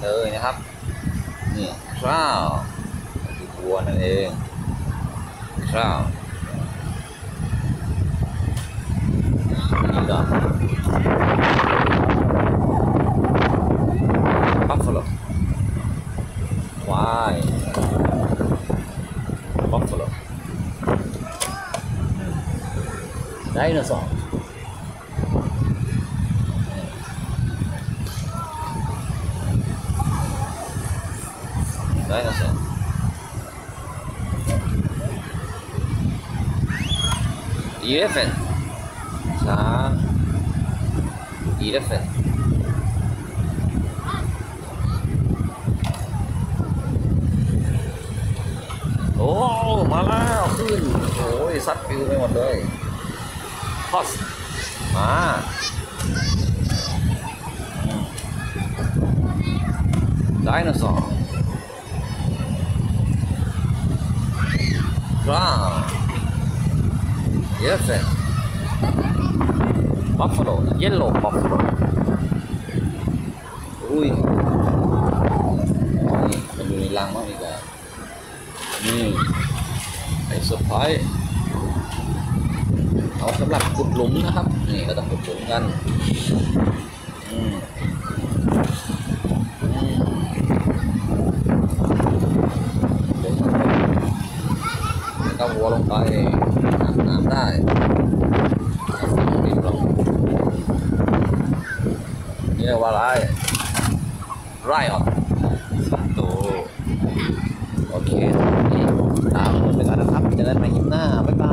เลยนะครับนี่ข้าวคือวัวนั่นเองข้าวนี่ก็บัฟฟาโลควายบัฟฟาโลไดโนเสาร์dinosaur elephant ช้าง elephant โอ้มาแล้วขึ้นโอ้ยซัดปิวไปหมดเลย horse มาdinosaur Wow, elephant, buffalo, yellow buffalo. อุ้ยนี่มันอยู่ในรังมากอีกแล้วนี่ไอ้เซอร์ไพรส์เอาสำหรับขุดหลุมนะครับนี่ก็ต้องขุดหลุมกันเอาวัวลงไปน้ำได้นี่เรียกว่าอะไรไรอ่ะโอเคนี่ตามไปกันนะครับจะได้ไปคลิปหน้าบ๊ายบาย